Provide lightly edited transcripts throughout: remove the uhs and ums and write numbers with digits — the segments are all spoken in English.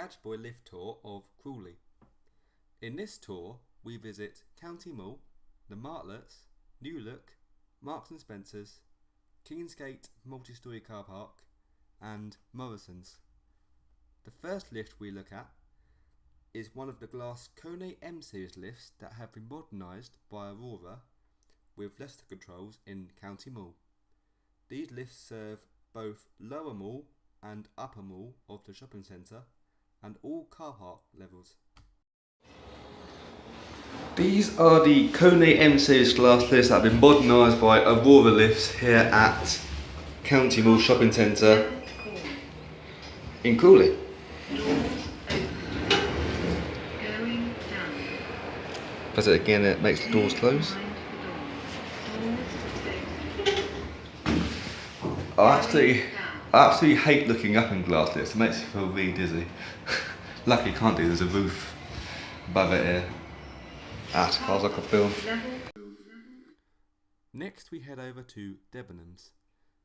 GadgBoy lift tour of Crawley. In this tour we visit County Mall, the Martlets, New Look, Marks and Spencer's, Kingsgate multi-storey car park and Morrisons. The first lift we look at is one of the glass Kone M series lifts that have been modernised by Aurora with Leicester controls in County Mall. These lifts serve both lower mall and upper mall of the shopping centre and all car park levels. These are the Kone M series glass lifts that have been modernised by Aurora lifts here at County Mall Shopping Centre in Crawley. Press it again, it makes the doors close. I absolutely hate looking up in glass lifts, it makes me feel really dizzy. Luckily you can't do, there's a roof above it here. As far as I can film. Next we head over to Debenhams.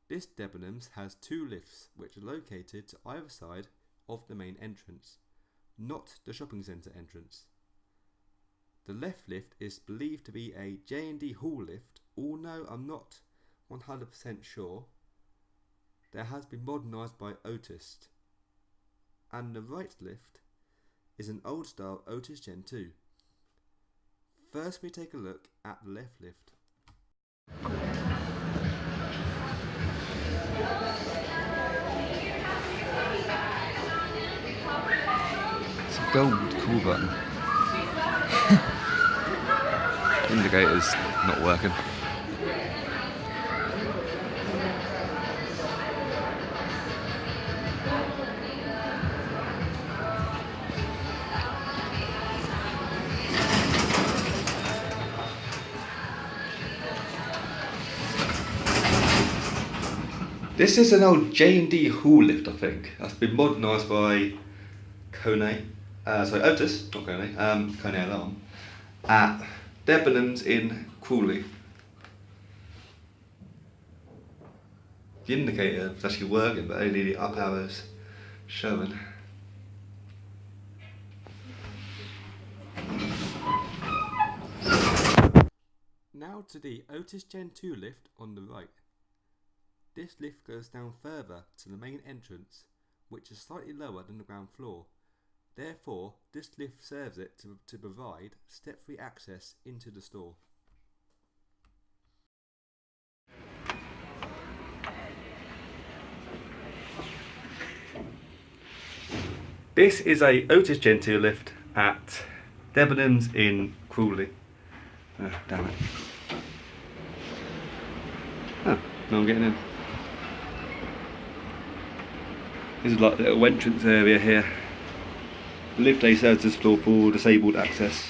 This Debenhams has two lifts which are located to either side of the main entrance, not the shopping centre entrance. The left lift is believed to be a J&D hall lift, although I'm not 100% sure. There has been modernised by Otis. And the right lift is an old style Otis Gen 2. First we take a look at the left lift. It's a gold call button. Indicator's not working. This is an old J&D hall lift, I think. That's been modernised by Kone, Otis, not Kone, Kone Alarm, at Debenhams in Crawley. The indicator is actually working, but only the up arrow's showing. Now to the Otis Gen 2 lift on the right. This lift goes down further to the main entrance, which is slightly lower than the ground floor. Therefore, this lift serves it to provide step-free access into the store. This is a Otis Gen 2 lift at Debenhams in Crawley. Oh, damn it. Oh, no, I'm getting in. This is like the little entrance area here. The lift A serves this floor for disabled access,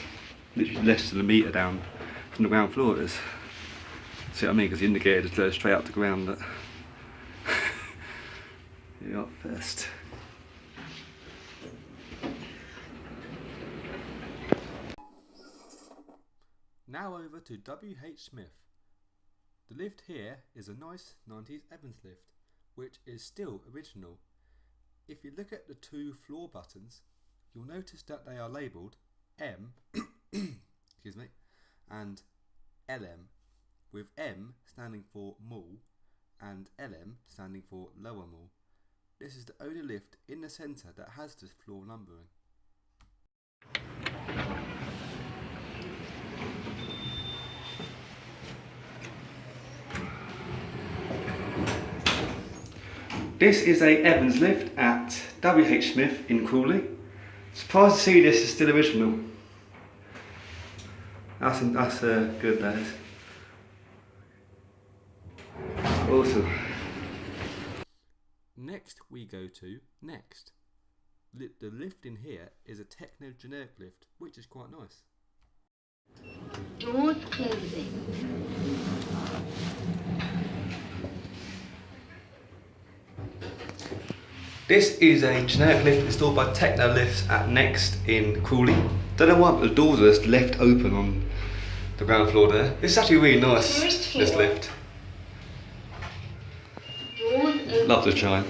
literally less than a metre down from the ground floor it is. See what I mean? Because the indicator just goes straight up to ground. But you're up first. Now over to W.H. Smith. The lift here is a nice 90s Evans lift, which is still original. If you look at the two floor buttons, you'll notice that they are labelled M excuse me, and LM, with M standing for mall and LM standing for lower mall. This is the only lift in the centre that has this floor numbering. This is a Evans lift at W.H. Smith in Crawley. Surprised to see this is still original. That's good, that is. Awesome. Next we go to Next. The lift in here is a Techno generic lift, which is quite nice. Doors closing. This is a generic lift installed by Techno Lifts at Next in Crawley. Don't know why, but the doors are just left open on the ground floor there. It's actually really nice, this lift. Love the chime.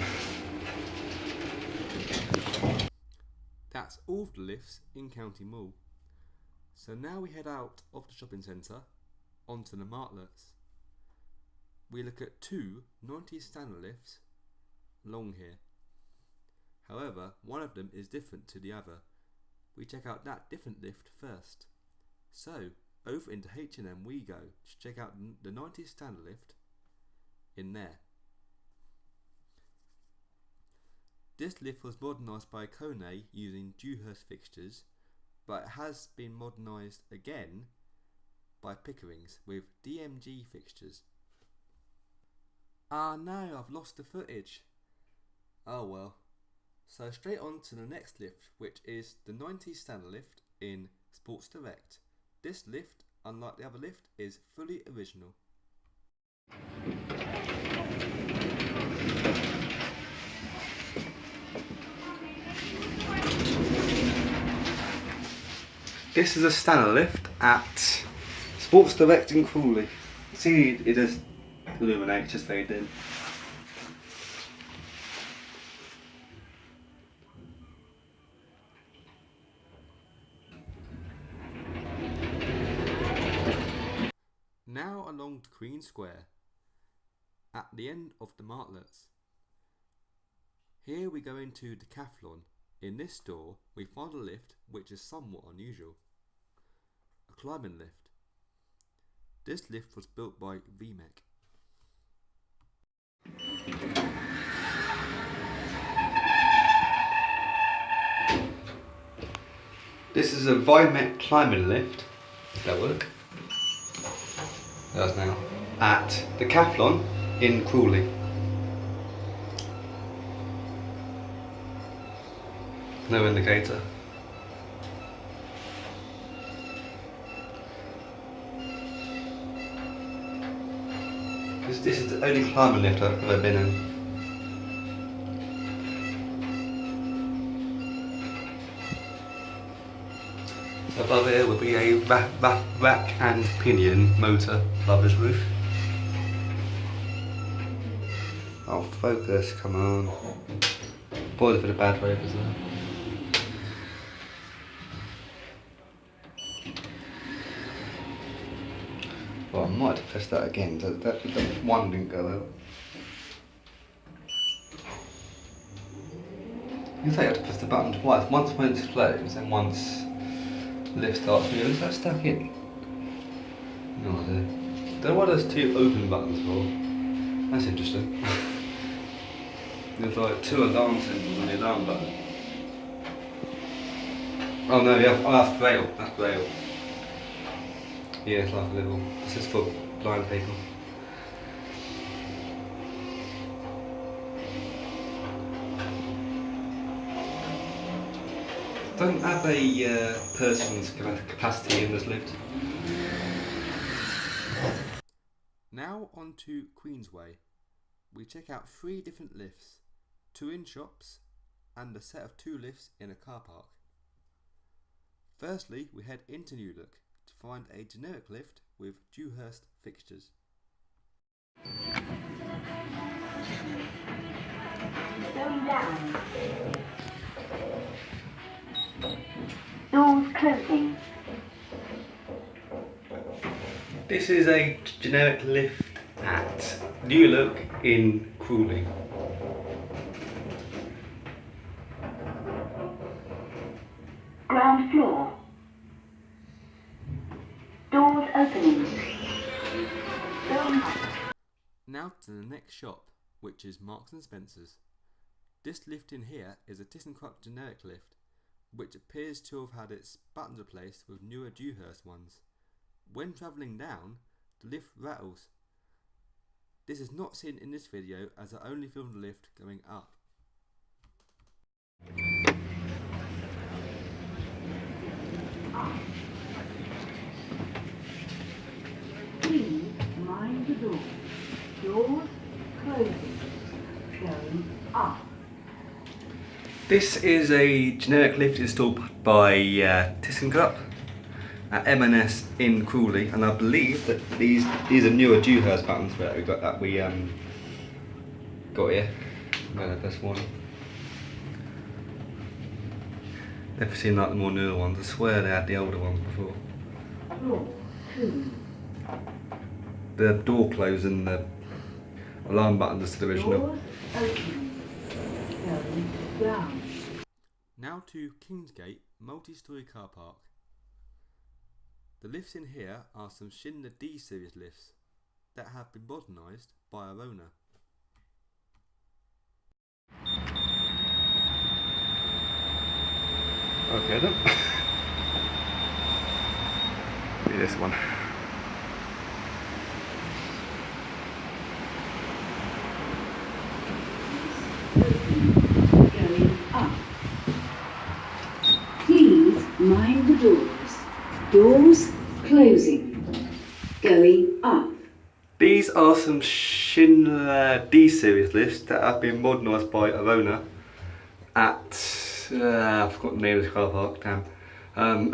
That's all of the lifts in County Mall. So now we head out of the shopping centre onto the martlets. We look at two 90s Stannha lifts along here. However, one of them is different to the other. We check out that different lift first. So, over into H&M we go to check out the 90s Stannha lift in there. This lift was modernised by Kone using Dewhurst fixtures, but it has been modernised again by Pickerings with DMG fixtures. Ah no, I've lost the footage. Oh well. So straight on to the next lift, which is the 90s Stannha lift in Sports Direct. This lift, unlike the other lift, is fully original. This is a Stannha lift at Sports Direct in Crawley. See, it does illuminate, just fade in. Now along to Queen Square, at the end of the martlets. Here we go into the Catalan. In this store we find a lift which is somewhat unusual. A climbing lift. This lift was built by VMEC. This is a VMEC climbing lift. Does that work? It does now. At the Catalan in Crawley. No indicator. This is the only climbing lift I've ever been in. So above here will be a rack and pinion motor above his roof. Oh, focus, come on. Boiler for the bad focus there. Well, I might have pressed that again, so that one didn't go out. You say you have to press the button twice, once when it's closed and once the lift starts moving. Is that stuck in? No idea. Don't know why there's two open buttons for. That's interesting. There's like two alarm symbols on the alarm button. Oh no, yeah, oh, that's braille. That's braille. Yeah, it's like a little. This is for blind people. Don't have a person's capacity in this lift. Now on to Queensway. We check out 3 different lifts, 2 in shops and a set of 2 lifts in a car park. Firstly, we head into New Look to find a generic lift with Dewhurst fixtures. Going down. Doors closing. This is a generic lift at New Look in Crawley. Ground floor. Doors opening. Going up. Now to the next shop, which is Marks and Spencer's. This lift in here is a ThyssenKrupp generic lift, which appears to have had its buttons replaced with newer Dewhurst ones. When travelling down, the lift rattles. This is not seen in this video as I only filmed the lift going up. Please mind the door. Doors closing. Going up. This is a generic lift installed by ThyssenKrupp at M&S in Crawley, and I believe that these are newer Dewhurst buttons that we got here. I'm going to press one. Never seen like the more newer ones. I swear they had the older ones before. Floor 2. The door closed and the alarm button is the original. Doors opening. Going down. Now to Kingsgate multi-storey car park. The lifts in here are some Schindler D series lifts that have been modernised by our owner. Okay then. Be this one. Going up. Please mind the doors. Doors closing. Going up. These are some Schindler D series lifts that have been modernised by our owner at I've forgotten the name of the car park, damn.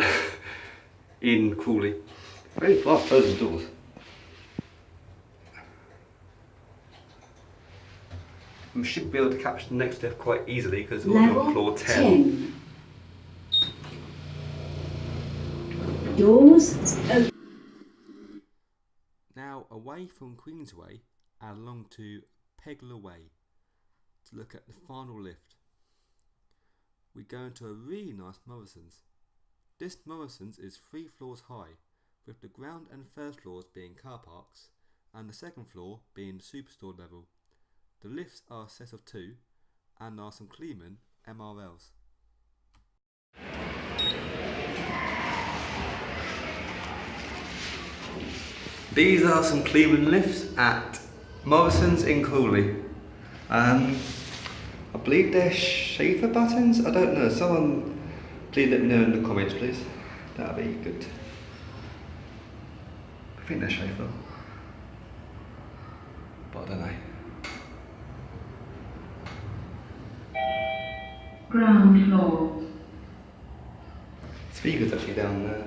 In Crawley. Very fast closing doors. We should be able to capture the next lift quite easily because we're on floor 10. Doors open. Now away from Queensway and along to Pegler Way to look at the final lift. We go into a really nice Morrisons. This Morrisons is 3 floors high, with the ground and first floors being car parks and the second floor being the superstore level. The lifts are a set of 2 and are some Kleeman MRLs. These are some Kleeman lifts at Morrisons in Crawley. I believe they're Schaefer buttons? I don't know. Someone please let me know in the comments, please. That'd be good. I think they're Schaefer. But I don't know. Ground floor. Speaker's actually down there.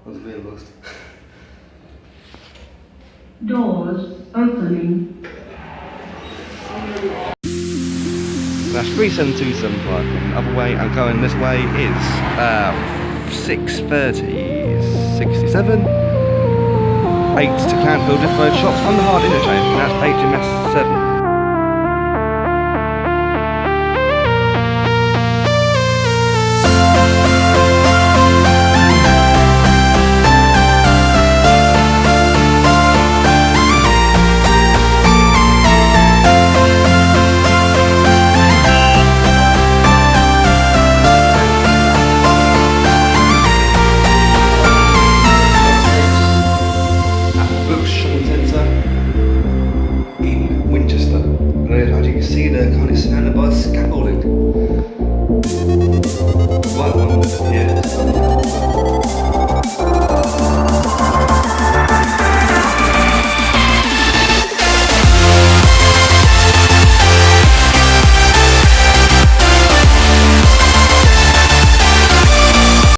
I was really lost. Doors opening. That's 37275 and the other way I'm going this way is 6:30, 67. 8 to Clanfield Lift Road Shops on the hard interchange and that's HMS 7. Scaffolding. Right one, yeah.